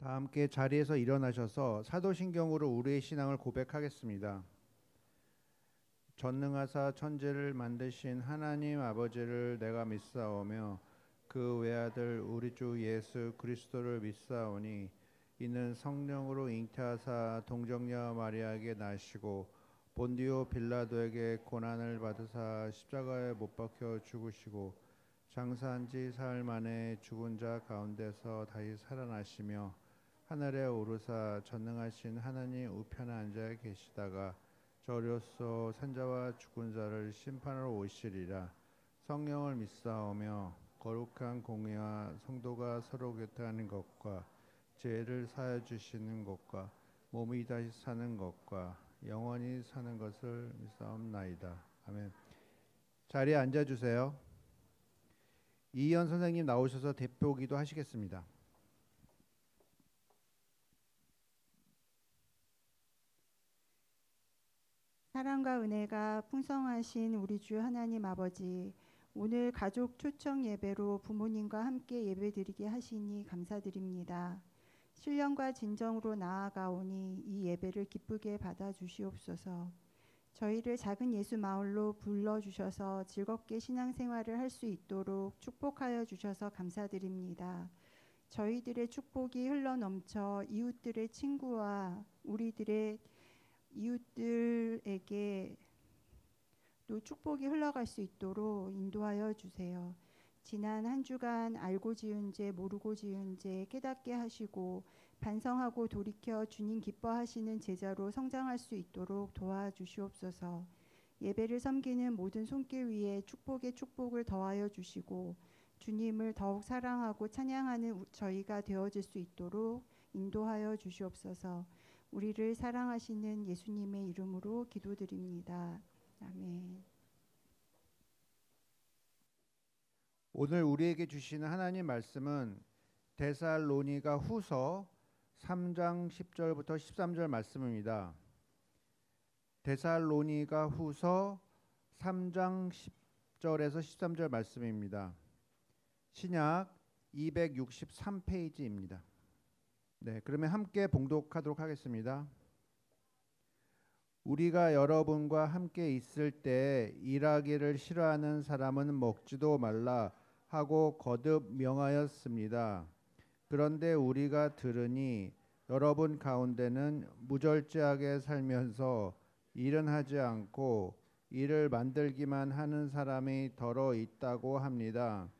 다 함께 자리에서 일어나셔서 사도신경으로 우리의 신앙을 고백하겠습니다. 전능하사 천지를 만드신 하나님 아버지를 내가 믿사오며 그 외아들 우리 주 예수 그리스도를 믿사오니 이는 성령으로 잉태하사 동정녀 마리아에게 나시고 본디오 빌라도에게 고난을 받으사 십자가에 못 박혀 죽으시고 장사한 지 사흘 만에 죽은 자 가운데서 다시 살아나시며 하늘에 오르사 전능하신 하나님 우편에 앉아 계시다가 저로서 산자와 죽은 자를 심판하러 오시리라. 성령을 믿사오며 거룩한 공의와 성도가 서로 교통하는 것과 죄를 사하여 주시는 것과 몸이 다시 사는 것과 영원히 사는 것을 믿사옵나이다. 아멘. 자리에 앉아주세요. 이희연 선생님 나오셔서 대표기도 하시겠습니다. 사랑과 은혜가 풍성하신 우리 주 하나님 아버지, 오늘 가족 초청 예배로 부모님과 함께 예배드리게 하시니 감사드립니다. 신령과 진정으로 나아가오니 이 예배를 기쁘게 받아주시옵소서. 저희를 작은 예수 마을로 불러주셔서 즐겁게 신앙생활을 할 수 있도록 축복하여 주셔서 감사드립니다. 저희들의 축복이 흘러넘쳐 이웃들의 친구와 우리들의 이웃들에게 또 축복이 흘러갈 수 있도록 인도하여 주세요. 지난 한 주간 알고 지은 죄 모르고 지은 죄 깨닫게 하시고 반성하고 돌이켜 주님 기뻐하시는 제자로 성장할 수 있도록 도와주시옵소서. 예배를 섬기는 모든 손길 위에 축복의 축복을 더하여 주시고 주님을 더욱 사랑하고 찬양하는 저희가 되어질 수 있도록 인도하여 주시옵소서. 우리를 사랑하시는 예수님의 이름으로 기도드립니다. 아멘. 오늘 우리에게 주시는 하나님 말씀은 데살로니가 후서 3장 10절부터 13절 말씀입니다. 데살로니가 후서 3장 10절에서 13절 말씀입니다. 신약 263페이지입니다. 네, 그러면 함께 봉독하도록 하겠습니다. 우리가 여러분과 함께 있을 때 일하기를 싫어하는 사람은 먹지도 말라 하고 거듭 명하였습니다. 그런데 우리가 들으니 여러분 가운데는 무절제하게 살면서 일은 하지 않고 일을 만들기만 하는 사람이 더러 있다고 합니다.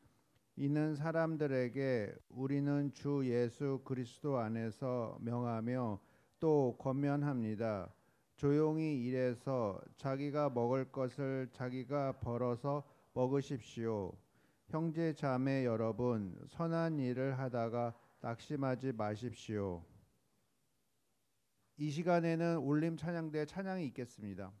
이는 사람들에게 우리는 주 예수 그리스도 안에서 명하며 또 권면합니다. 조용히 일해서 자기가 먹을 것을 자기가 벌어서 먹으십시오. 형제 자매 여러분, 선한 일을 하다가 낙심하지 마십시오. 이 시간에는 올림 찬양대 찬양이 있겠습니다.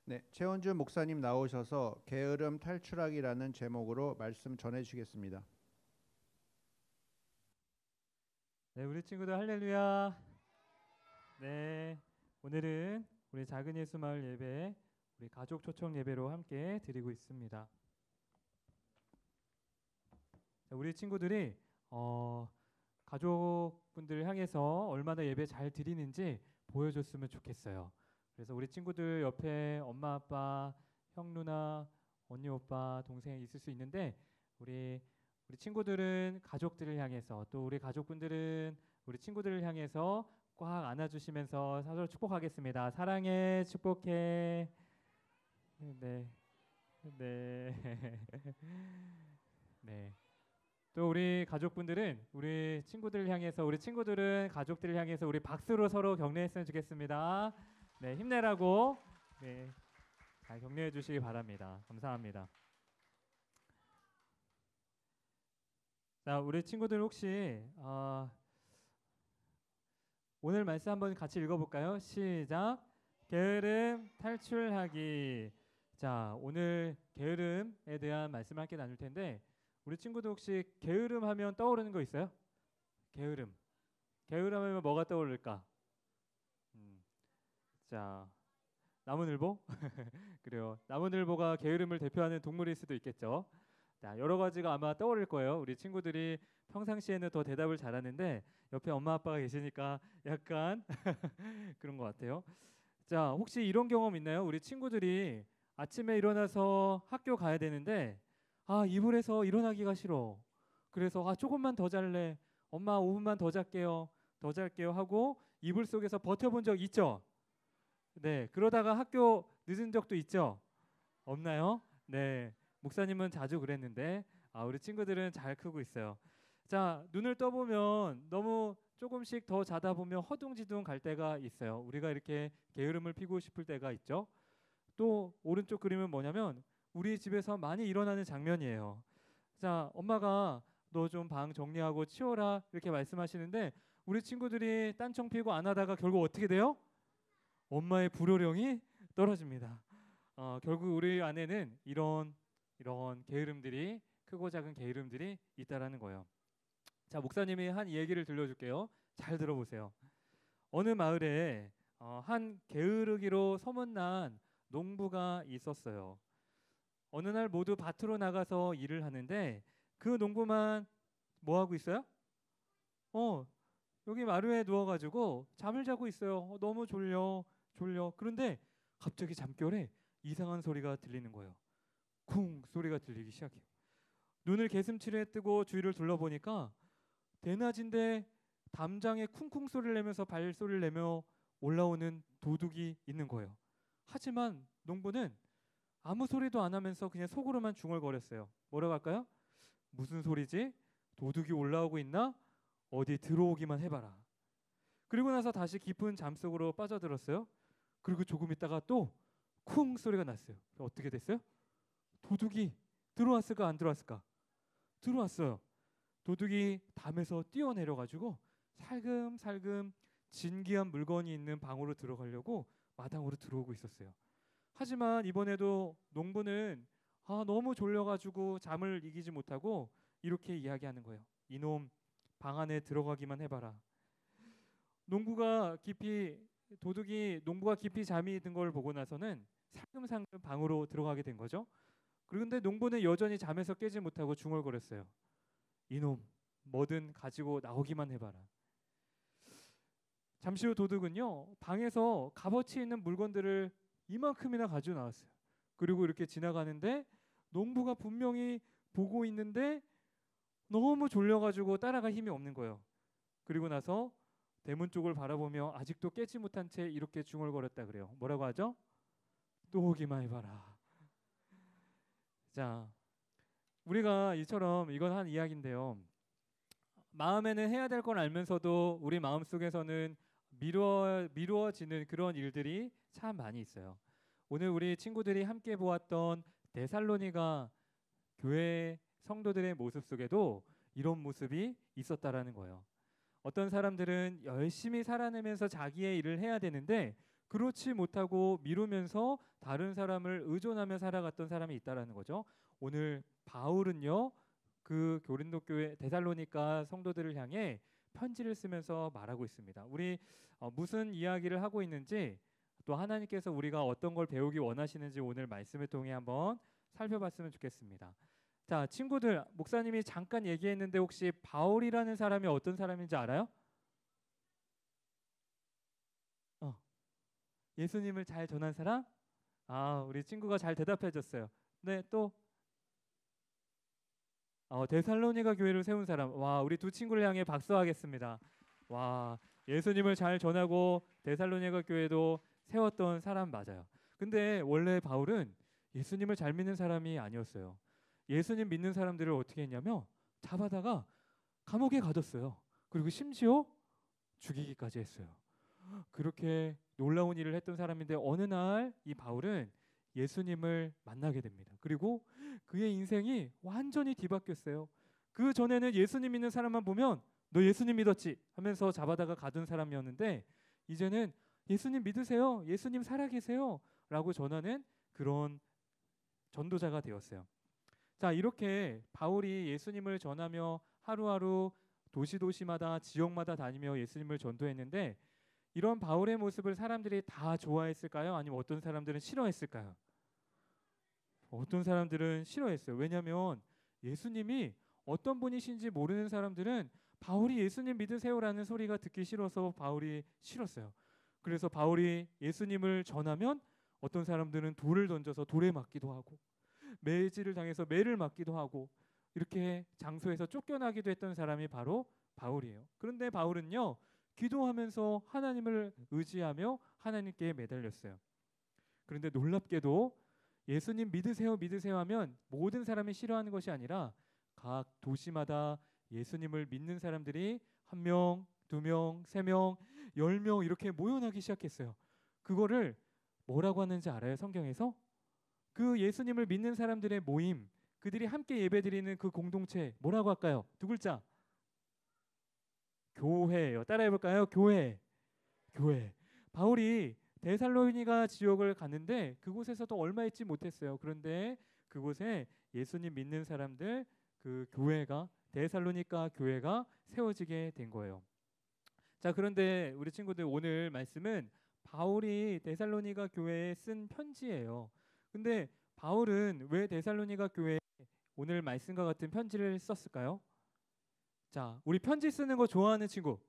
네, 최원준 목사님 나오셔서 게으름 탈출하기라는 제목으로 말씀 전해 주시겠습니다. 네, 우리 친구들 할렐루야. 네, 오늘은 우리 작은 예수 마을 예배, 우리 가족 초청 예배로 함께 드리고 있습니다. 자, 우리 친구들이 가족분들을 향해서 얼마나 예배 잘 드리는지 보여줬으면 좋겠어요. 그래서 우리 친구들 옆에 엄마, 아빠, 형, 누나, 언니, 오빠, 동생 있을 수 있는데 우리 친구들은 가족들을 향해서 또 우리 가족분들은 우리 친구들을 향해서 꽉 안아주시면서 서로 축복하겠습니다. 사랑해, 축복해. 네, 네, 네. 또 우리 가족분들은 우리 친구들을 향해서 우리 친구들은 가족들을 향해서 우리 박수로 서로 격려했으면 좋겠습니다. 네, 힘내라고 네, 잘 격려해 주시기 바랍니다. 감사합니다. 자, 우리 친구들 혹시 오늘 말씀 한번 같이 읽어볼까요? 시작. 게으름 탈출하기. 자, 오늘 게으름에 대한 말씀을 함께 나눌 텐데 우리 친구들 혹시 게으름 하면 떠오르는 거 있어요? 게으름. 게으름 하면 뭐가 떠오를까? 자, 나무늘보? 그래요. 나무늘보가 게으름을 대표하는 동물일 수도 있겠죠. 자, 여러 가지가 아마 떠오를 거예요. 우리 친구들이 평상시에는 더 대답을 잘하는데 옆에 엄마 아빠가 계시니까 약간 그런 것 같아요. 자, 혹시 이런 경험 있나요? 우리 친구들이 아침에 일어나서 학교 가야 되는데 이불에서 일어나기가 싫어. 그래서 조금만 더 잘래. 엄마 5분만 더 잘게요. 더 잘게요 하고 이불 속에서 버텨본 적 있죠? 네, 그러다가 학교 늦은 적도 있죠? 없나요? 네, 목사님은 자주 그랬는데 우리 친구들은 잘 크고 있어요. 자, 눈을 떠보면 너무 조금씩 더 자다 보면 허둥지둥 갈 때가 있어요. 우리가 이렇게 게으름을 피고 싶을 때가 있죠. 또 오른쪽 그림은 뭐냐면 우리 집에서 많이 일어나는 장면이에요. 자, 엄마가 너 좀 방 정리하고 치워라 이렇게 말씀하시는데 우리 친구들이 딴청 피고 안 하다가 결국 어떻게 돼요? 엄마의 불호령이 떨어집니다. 결국 우리 안에는 이런 게으름들이 크고 작은 게으름들이 있다라는 거예요. 자, 목사님이 한 얘기를 들려줄게요. 잘 들어보세요. 어느 마을에 한 게으르기로 소문난 농부가 있었어요. 어느 날 모두 밭으로 나가서 일을 하는데 그 농부만 뭐 하고 있어요? 여기 마루에 누워가지고 잠을 자고 있어요. 너무 졸려. 그런데 갑자기 잠결에 이상한 소리가 들리는 거예요. 쿵 소리가 들리기 시작해요. 눈을 개슴츠레 뜨고 주위를 둘러보니까 대낮인데 담장에 쿵쿵 소리를 내면서 발소리를 내며 올라오는 도둑이 있는 거예요. 하지만 농부는 아무 소리도 안 하면서 그냥 속으로만 중얼거렸어요. 뭐라고 할까요? 무슨 소리지? 도둑이 올라오고 있나? 어디 들어오기만 해봐라. 그리고 나서 다시 깊은 잠속으로 빠져들었어요. 그리고 조금 있다가 또 쿵 소리가 났어요. 어떻게 됐어요? 도둑이 들어왔을까 안 들어왔을까? 들어왔어요. 도둑이 담에서 뛰어내려가지고 살금살금 진귀한 물건이 있는 방으로 들어가려고 마당으로 들어오고 있었어요. 하지만 이번에도 농부는 너무 졸려가지고 잠을 이기지 못하고 이렇게 이야기하는 거예요. 이놈 방 안에 들어가기만 해봐라. 도둑이 농부가 깊이 잠이 든 걸 보고 나서는 살금살금 방으로 들어가게 된 거죠. 그런데 농부는 여전히 잠에서 깨지 못하고 중얼거렸어요. 이놈 뭐든 가지고 나오기만 해봐라. 잠시 후 도둑은요 방에서 값어치 있는 물건들을 이만큼이나 가지고 나왔어요. 그리고 이렇게 지나가는데 농부가 분명히 보고 있는데 너무 졸려가지고 따라갈 힘이 없는 거예요. 그리고 나서 대문 쪽을 바라보며 아직도 깨지 못한 채 이렇게 중얼거렸다 그래요. 뭐라고 하죠? 또 오기만 해봐라. 자, 우리가 이건 한 이야기인데요. 마음에는 해야 될 건 알면서도 우리 마음속에서는 미루어지는 그런 일들이 참 많이 있어요. 오늘 우리 친구들이 함께 보았던 데살로니가 교회 성도들의 모습 속에도 이런 모습이 있었다라는 거예요. 어떤 사람들은 열심히 살아내면서 자기의 일을 해야 되는데 그렇지 못하고 미루면서 다른 사람을 의존하며 살아갔던 사람이 있다라는 거죠. 오늘 바울은요, 그 고린도 교회 데살로니가 성도들을 향해 편지를 쓰면서 말하고 있습니다. 우리 무슨 이야기를 하고 있는지, 또 하나님께서 우리가 어떤 걸 배우기 원하시는지 오늘 말씀을 통해 한번 살펴봤으면 좋겠습니다. 자, 친구들, 목사님이 잠깐 얘기했는데 혹시 바울이라는 사람이 어떤 사람인지 알아요? 예수님을 잘 전한 사람? 아, 우리 친구가 잘 대답해 줬어요. 네, 또 데살로니가 교회를 세운 사람. 와, 우리 두 친구를 향해 박수하겠습니다. 와, 예수님을 잘 전하고 데살로니가 교회도 세웠던 사람 맞아요. 근데 원래 바울은 예수님을 잘 믿는 사람이 아니었어요. 예수님 믿는 사람들을 어떻게 했냐면 잡아다가 감옥에 가뒀어요. 그리고 심지어 죽이기까지 했어요. 그렇게 놀라운 일을 했던 사람인데 어느 날 이 바울은 예수님을 만나게 됩니다. 그리고 그의 인생이 완전히 뒤바뀌었어요. 그 전에는 예수님 믿는 사람만 보면 너 예수님 믿었지 하면서 잡아다가 가둔 사람이었는데 이제는 예수님 믿으세요, 예수님 살아계세요 라고 전하는 그런 전도자가 되었어요. 자, 이렇게 바울이 예수님을 전하며 하루하루 도시마다 지역마다 다니며 예수님을 전도했는데 이런 바울의 모습을 사람들이 다 좋아했을까요? 아니면 어떤 사람들은 싫어했을까요? 어떤 사람들은 싫어했어요. 왜냐하면 예수님이 어떤 분이신지 모르는 사람들은 바울이 예수님 믿으세요라는 소리가 듣기 싫어서 바울이 싫었어요. 그래서 바울이 예수님을 전하면 어떤 사람들은 돌을 던져서 돌에 맞기도 하고 매질을 당해서 매를 맞기도 하고 이렇게 장소에서 쫓겨나기도 했던 사람이 바로 바울이에요. 그런데 바울은요, 기도하면서 하나님을 의지하며 하나님께 매달렸어요. 그런데 놀랍게도 예수님 믿으세요 하면 모든 사람이 싫어하는 것이 아니라 각 도시마다 예수님을 믿는 사람들이 1명, 2명, 3명, 10명 이렇게 모여나기 시작했어요. 그거를 뭐라고 하는지 알아요? 성경에서? 그 예수님을 믿는 사람들의 모임, 그들이 함께 예배드리는 그 공동체 뭐라고 할까요? 두 글자. 교회예요. 따라해 볼까요? 교회. 바울이 데살로니가 지역을 갔는데 그곳에서도 얼마 있지 못했어요. 그런데 그곳에 예수님 믿는 사람들 그 교회가 데살로니가 교회가 세워지게 된 거예요. 자, 그런데 우리 친구들 오늘 말씀은 바울이 데살로니가 교회에 쓴 편지예요. 근데 바울은 왜 데살로니가 교회에 오늘 말씀과 같은 편지를 썼을까요? 자, 우리 편지 쓰는 거 좋아하는 친구.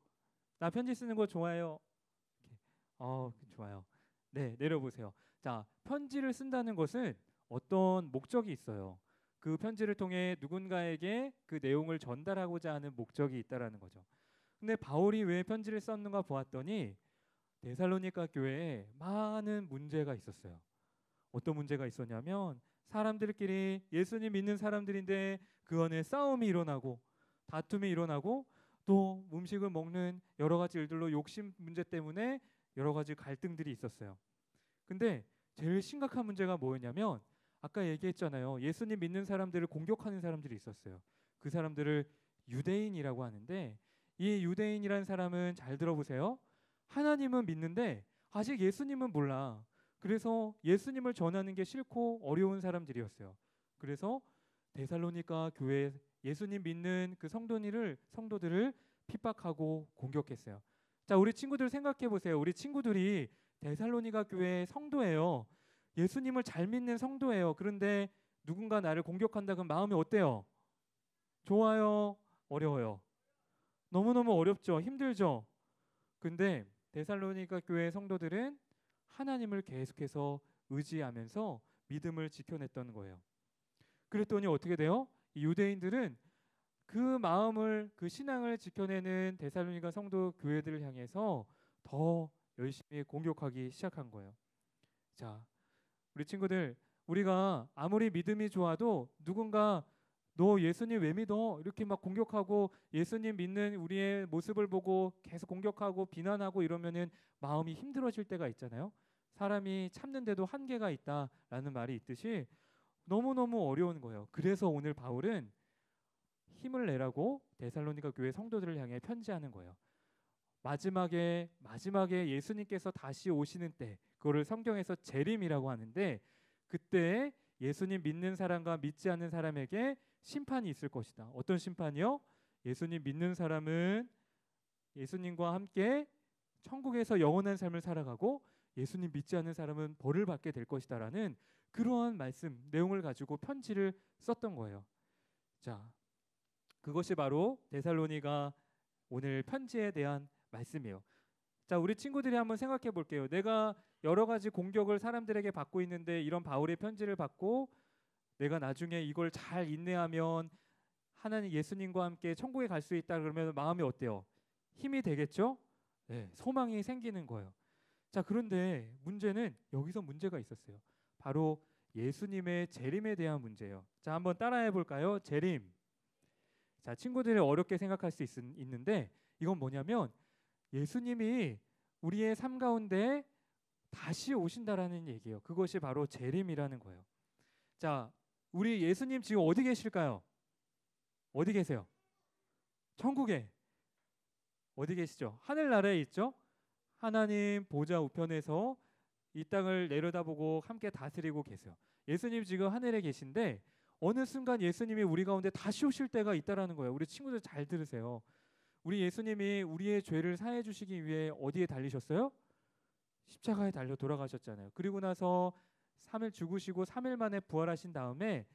나 편지 쓰는 거 좋아해요. 좋아요. 네, 내려보세요. 자, 편지를 쓴다는 것은 어떤 목적이 있어요. 그 편지를 통해 누군가에게 그 내용을 전달하고자 하는 목적이 있다라는 거죠. 근데 바울이 왜 편지를 썼는가 보았더니 데살로니가 교회에 많은 문제가 있었어요. 어떤 문제가 있었냐면 사람들끼리 예수님 믿는 사람들인데 그 안에 싸움이 일어나고 다툼이 일어나고 또 음식을 먹는 여러 가지 일들로 욕심 문제 때문에 여러 가지 갈등들이 있었어요. 근데 제일 심각한 문제가 뭐였냐면 아까 얘기했잖아요. 예수님 믿는 사람들을 공격하는 사람들이 있었어요. 그 사람들을 유대인이라고 하는데 이 유대인이라는 사람은 잘 들어보세요. 하나님은 믿는데 아직 예수님은 몰라. 그래서 예수님을 전하는 게 싫고 어려운 사람들이었어요. 그래서 데살로니가 교회 예수님 믿는 그 성도들을 핍박하고 공격했어요. 자, 우리 친구들 생각해 보세요. 우리 친구들이 데살로니가 교회의 성도예요. 예수님을 잘 믿는 성도예요. 그런데 누군가 나를 공격한다 그러면 마음이 어때요? 좋아요? 어려워요? 너무너무 어렵죠. 힘들죠. 근데 데살로니가 교회 성도들은 하나님을 계속해서 의지하면서 믿음을 지켜냈던 거예요. 그랬더니 어떻게 돼요? 이 유대인들은 그 마음을 그 신앙을 지켜내는 데살로니가 성도 교회들을 향해서 더 열심히 공격하기 시작한 거예요. 자, 우리 친구들, 우리가 아무리 믿음이 좋아도 누군가 너 예수님 왜 믿어? 이렇게 막 공격하고 예수님 믿는 우리의 모습을 보고 계속 공격하고 비난하고 이러면은 마음이 힘들어질 때가 있잖아요. 사람이 참는데도 한계가 있다라는 말이 있듯이 너무너무 어려운 거예요. 그래서 오늘 바울은 힘을 내라고 데살로니가 교회 성도들을 향해 편지하는 거예요. 마지막에 예수님께서 다시 오시는 때, 그거를 성경에서 재림이라고 하는데, 그때 예수님 믿는 사람과 믿지 않는 사람에게 심판이 있을 것이다. 어떤 심판이요? 예수님 믿는 사람은 예수님과 함께 천국에서 영원한 삶을 살아가고, 예수님 믿지 않는 사람은 벌을 받게 될 것이다라는 그러한 말씀 내용을 가지고 편지를 썼던 거예요. 자, 그것이 바로 데살로니가 오늘 편지에 대한 말씀이에요. 자, 우리 친구들이 한번 생각해 볼게요. 내가 여러 가지 공격을 사람들에게 받고 있는데, 이런 바울의 편지를 받고 내가 나중에 이걸 잘 인내하면 하나님 예수님과 함께 천국에 갈 수 있다 그러면 마음이 어때요? 힘이 되겠죠? 네, 소망이 생기는 거예요. 자, 그런데 문제는 여기서 문제가 있었어요. 바로 예수님의 재림에 대한 문제예요. 자, 한번 따라해 볼까요? 재림. 자, 친구들이 어렵게 생각할 수 있는데, 이건 뭐냐면 예수님이 우리의 삶 가운데 다시 오신다라는 얘기예요. 그것이 바로 재림이라는 거예요. 자, 우리 예수님 지금 어디 계실까요? 어디 계세요? 천국에. 어디 계시죠? 하늘나라에 있죠? 하나님 보좌 우편에서 이 땅을 내려다보고 함께 다스리고 계세요. 예수님 지금 하늘에 계신데, 어느 순간 예수님이 우리 가운데 다시 오실 때가 있다라는 거예요. 우리 친구들 잘 들으세요. 우리 예수님이 우리의 죄를 사해 주시기 위해 어디에 달리셨어요? 십자가에 달려 돌아가셨잖아요. 그리고 나서 3일 죽으시고 3일 만에 부활하신 다음에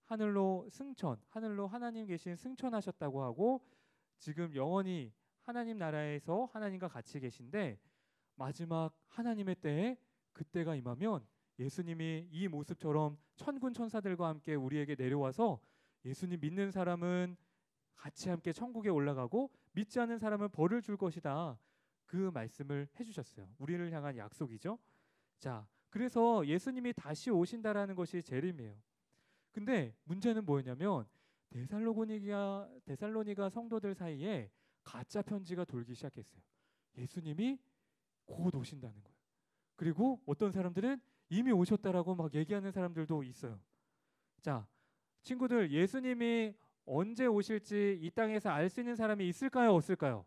하늘로 승천, 하늘로 하나님 계신 승천하셨다고 하고, 지금 영원히 하나님 나라에서 하나님과 같이 계신데, 마지막 하나님의 때에 그때가 임하면 예수님이 이 모습처럼 천군 천사들과 함께 우리에게 내려와서 예수님 믿는 사람은 같이 함께 천국에 올라가고 믿지 않는 사람은 벌을 줄 것이다. 그 말씀을 해주셨어요. 우리를 향한 약속이죠. 자, 그래서 예수님이 다시 오신다라는 것이 재림이에요. 근데 문제는 뭐였냐면 데살로니가 성도들 사이에 가짜 편지가 돌기 시작했어요. 예수님이 곧 오신다는 거예요. 그리고 어떤 사람들은 이미 오셨다라고 막 얘기하는 사람들도 있어요. 자, 친구들, 예수님이 언제 오실지 이 땅에서 알 수 있는 사람이 있을까요? 없을까요?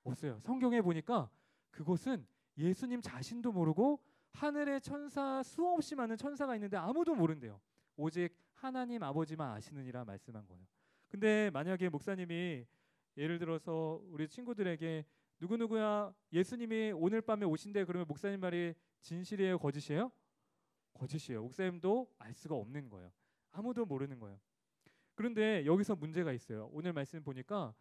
없어요. 성경에 보니까 그것은 예수님 자신도 모르고 하늘에 천사 수없이 많은 천사가 있는데 아무도 모른대요. 오직 하나님 아버지만 아시느니라 말씀한 거예요. 근데 만약에 목사님이 예를 들어서 우리 친구들에게 누구누구야 예수님이 오늘 밤에 오신대 그러면 목사님 말이 진실이에요? 거짓이에요? 거짓이에요. 목사님도 알 수가 없는 거예요. 아무도 모르는 거예요. 그런데 여기서 문제가 있어요. 오늘 말씀 보니까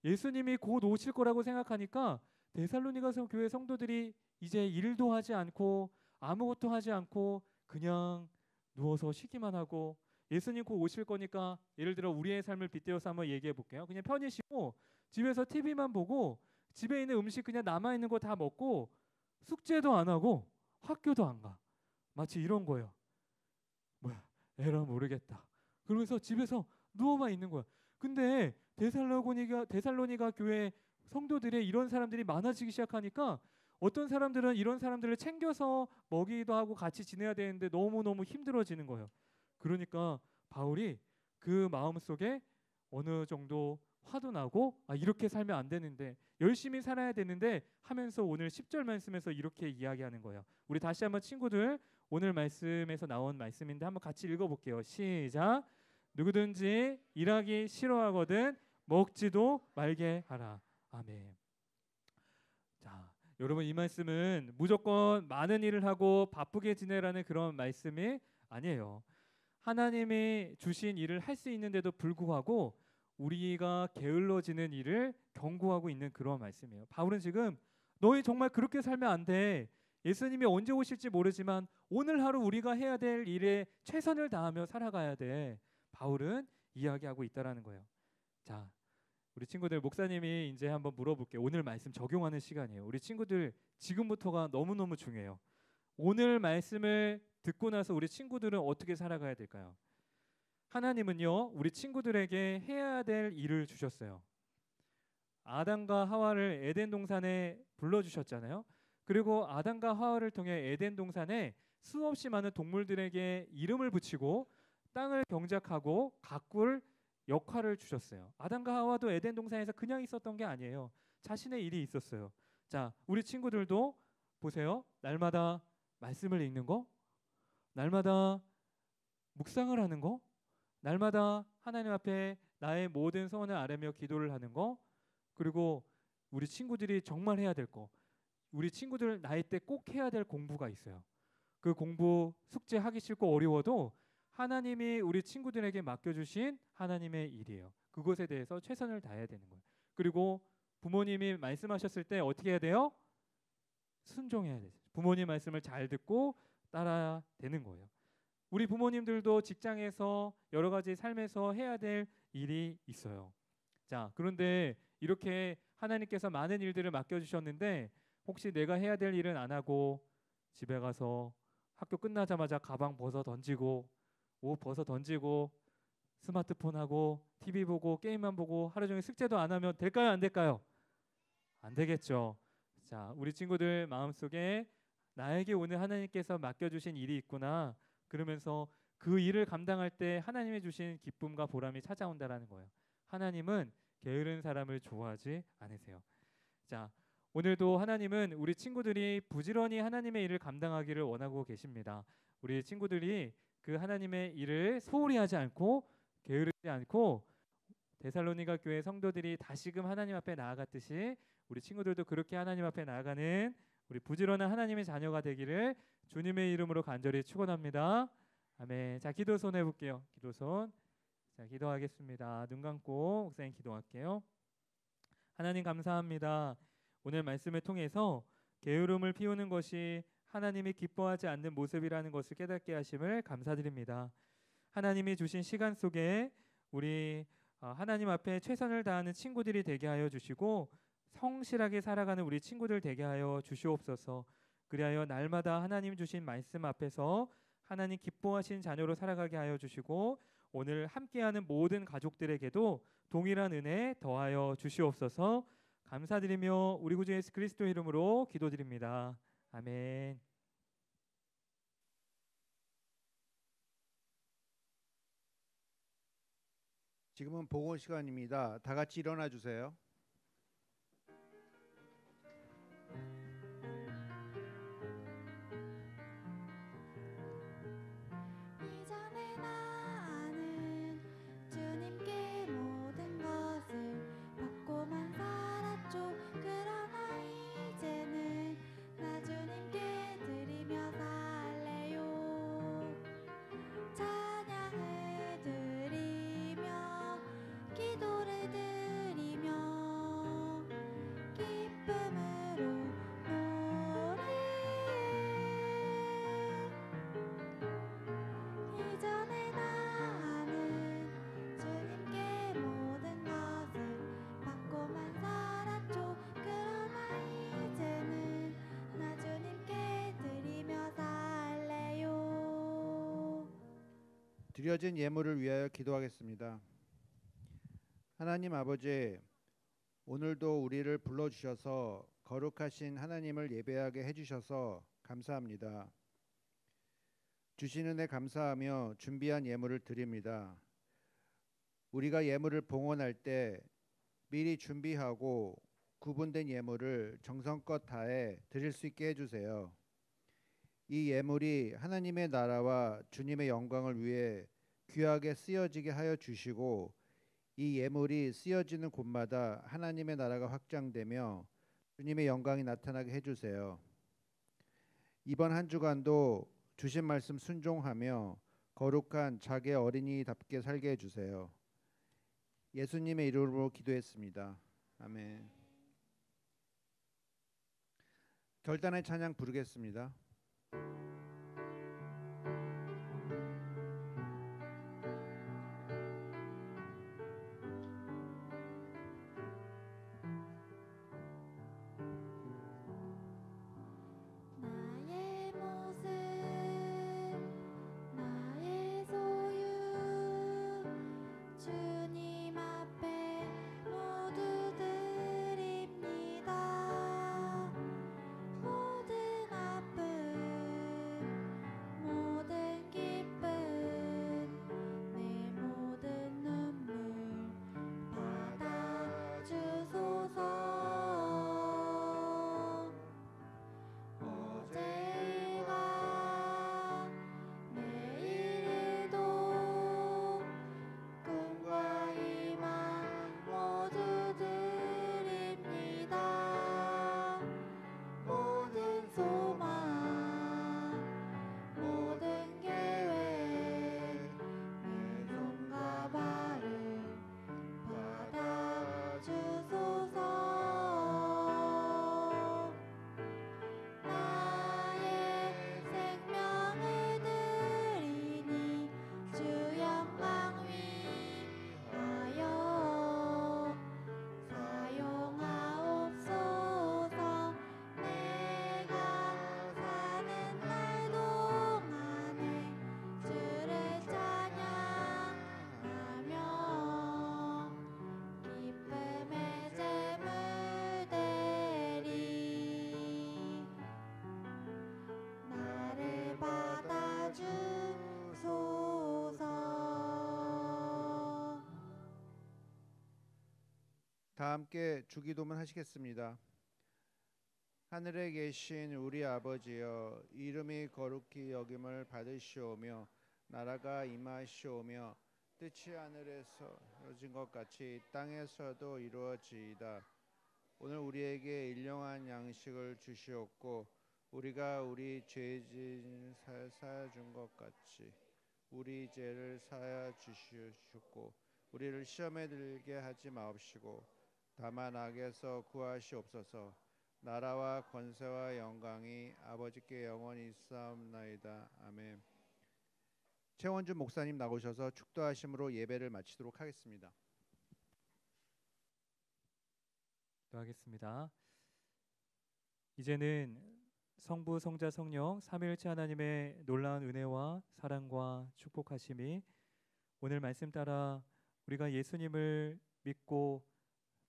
예수님이 곧 오실 거라고 생각하니까 데살로니가서 교회 성도들이 이제 일도 하지 않고 아무것도 하지 않고 그냥 누워서 쉬기만 하고, 예수님 곧 오실 거니까 예를 들어 우리의 삶을 빗대어서 한번 얘기해 볼게요. 그냥 편히 쉬고 집에서 TV만 보고 집에 있는 음식 그냥 남아있는 거 다 먹고 숙제도 안 하고 학교도 안 가. 마치 이런 거예요. 뭐야, 에라 모르겠다. 그러면서 집에서 누워만 있는 거야. 근데 데살로니가 교회 성도들의 이런 사람들이 많아지기 시작하니까 어떤 사람들은 이런 사람들을 챙겨서 먹이기도 하고 같이 지내야 되는데 너무너무 힘들어지는 거예요. 그러니까 바울이 그 마음속에 어느 정도 화도 나고, 아, 이렇게 살면 안 되는데, 열심히 살아야 되는데 하면서 오늘 10절 말씀에서 이렇게 이야기하는 거예요. 우리 다시 한번 친구들 오늘 말씀에서 나온 말씀인데 한번 같이 읽어볼게요. 시작. 누구든지 일하기 싫어하거든 먹지도 말게 하라. 아멘. 자, 여러분, 이 말씀은 무조건 많은 일을 하고 바쁘게 지내라는 그런 말씀이 아니에요. 하나님이 주신 일을 할 수 있는데도 불구하고 우리가 게을러지는 일을 경고하고 있는 그런 말씀이에요. 바울은 지금 너희 정말 그렇게 살면 안 돼. 예수님이 언제 오실지 모르지만 오늘 하루 우리가 해야 될 일에 최선을 다하며 살아가야 돼. 바울은 이야기하고 있다라는 거예요. 자, 우리 친구들, 목사님이 이제 한번 물어볼게요. 오늘 말씀 적용하는 시간이에요. 우리 친구들 지금부터가 너무너무 중요해요. 오늘 말씀을 듣고 나서 우리 친구들은 어떻게 살아가야 될까요? 하나님은요, 우리 친구들에게 해야 될 일을 주셨어요. 아담과 하와를 에덴 동산에 불러주셨잖아요. 그리고 아담과 하와를 통해 에덴 동산에 수없이 많은 동물들에게 이름을 붙이고 땅을 경작하고 가꿀 역할을 주셨어요. 아담과 하와도 에덴 동산에서 그냥 있었던 게 아니에요. 자신의 일이 있었어요. 자, 우리 친구들도 보세요. 날마다 말씀을 읽는 거, 날마다 묵상을 하는 거, 날마다 하나님 앞에 나의 모든 소원을 아뢰며 기도를 하는 거, 그리고 우리 친구들이 정말 해야 될 거, 우리 친구들 나이 때 꼭 해야 될 공부가 있어요. 그 공부 숙제 하기 싫고 어려워도 하나님이 우리 친구들에게 맡겨주신 하나님의 일이에요. 그것에 대해서 최선을 다해야 되는 거예요. 그리고 부모님이 말씀하셨을 때 어떻게 해야 돼요? 순종해야 돼요. 부모님 말씀을 잘 듣고 따라야 되는 거예요. 우리 부모님들도 직장에서 여러 가지 삶에서 해야 될 일이 있어요. 자, 그런데 이렇게 하나님께서 많은 일들을 맡겨주셨는데 혹시 내가 해야 될 일은 안 하고 집에 가서 학교 끝나자마자 가방 벗어 던지고 옷 벗어 던지고 스마트폰 하고 TV 보고 게임만 보고 하루 종일 숙제도 안 하면 될까요? 안 될까요? 안 되겠죠. 자, 우리 친구들 마음속에 나에게 오늘 하나님께서 맡겨주신 일이 있구나. 그러면서 그 일을 감당할 때 하나님이 주신 기쁨과 보람이 찾아온다라는 거예요. 하나님은 게으른 사람을 좋아하지 않으세요. 자, 오늘도 하나님은 우리 친구들이 부지런히 하나님의 일을 감당하기를 원하고 계십니다. 우리 친구들이 그 하나님의 일을 소홀히 하지 않고 게으르지 않고 데살로니가 교회 성도들이 다시금 하나님 앞에 나아갔듯이 우리 친구들도 그렇게 하나님 앞에 나아가는 우리 부지런한 하나님의 자녀가 되기를 주님의 이름으로 간절히 축원합니다. 아멘. 자, 기도손 해볼게요. 기도손. 자, 기도하겠습니다. 눈 감고 목사님 기도할게요. 하나님 감사합니다. 오늘 말씀을 통해서 게으름을 피우는 것이 하나님이 기뻐하지 않는 모습이라는 것을 깨닫게 하심을 감사드립니다. 하나님이 주신 시간 속에 우리 하나님 앞에 최선을 다하는 친구들이 되게 하여 주시고 성실하게 살아가는 우리 친구들 되게 하여 주시옵소서. 그리하여 날마다 하나님 주신 말씀 앞에서 하나님 기뻐하신 자녀로 살아가게 하여 주시고 오늘 함께하는 모든 가족들에게도 동일한 은혜 더하여 주시옵소서. 감사드리며 우리 구주 예수 그리스도 이름으로 기도드립니다. 아멘. 지금은 복원 시간입니다. 다 같이 일어나 주세요. 이전에 나는 주님께 모든 것을 받고만 살았죠. 그러나 이제는 나 주님께 드리며 살래요. 찬양을 드리며 기도를 드리며 기쁨으로 이전에 나는 주님께 모든 것을 받고만 살았죠. 그러나 이제는 나 주님께 드리며 살래요. 드려진 예물을 위하여 기도하겠습니다. 하나님 아버지, 오늘도 우리를 불러주셔서 거룩하신 하나님을 예배하게 해주셔서 감사합니다. 주신 은혜 감사하며 준비한 예물을 드립니다. 우리가 예물을 봉헌할 때 미리 준비하고 구분된 예물을 정성껏 다해 드릴 수 있게 해주세요. 이 예물이 하나님의 나라와 주님의 영광을 위해 귀하게 쓰여지게 하여 주시고 이 예물이 쓰여지는 곳마다 하나님의 나라가 확장되며 주님의 영광이 나타나게 해주세요. 이번 한 주간도 주신 말씀 순종하며 거룩한 자기의 어린이답게 살게 해주세요. 예수님의 이름으로 기도했습니다. 아멘. 결단의 찬양 부르겠습니다. 나의 모습 나의 소유 주님 앞에 모두 드립니다. 모든 아픔 다 함께 주기도문 하시겠습니다. 하늘에 계신 우리 아버지여, 이름이 거룩히 여김을 받으시오며 나라가 임하시오며 뜻이 하늘에서 이루어진 것 같이 땅에서도 이루어지이다. 오늘 우리에게 일용할 양식을 주시옵고 우리가 우리 죄진 사하여 준 것 같이 우리 죄를 사하여 주시옵고 우리를 시험에 들게 하지 마옵시고 다만 악에서 구하시옵소서. 나라와 권세와 영광이 아버지께 영원히 있사옵나이다. 아멘. 최원준 목사님 나오셔서 축도하심으로 예배를 마치도록 하겠습니다. 기도하겠습니다. 이제는 성부, 성자, 성령 삼위일체 하나님의 놀라운 은혜와 사랑과 축복하심이 오늘 말씀 따라 우리가 예수님을 믿고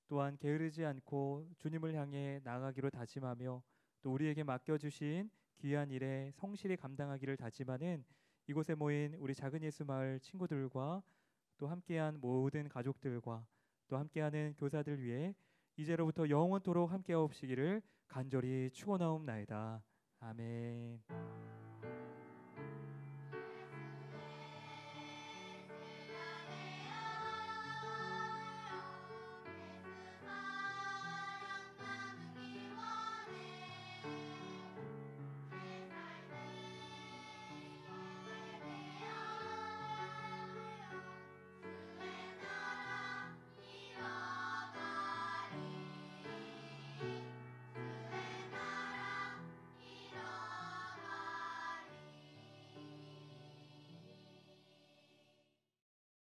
또한 게으르지 않고 주님을 향해 나아가기로 다짐하며 또 우리에게 맡겨주신 귀한 일에 성실히 감당하기를 다짐하는 이곳에 모인 우리 작은 예수마을 친구들과 또 함께한 모든 가족들과 또 함께하는 교사들 위해 이제로부터 영원토록 함께하옵시기를 간절히 축원하옵나이다. 아멘.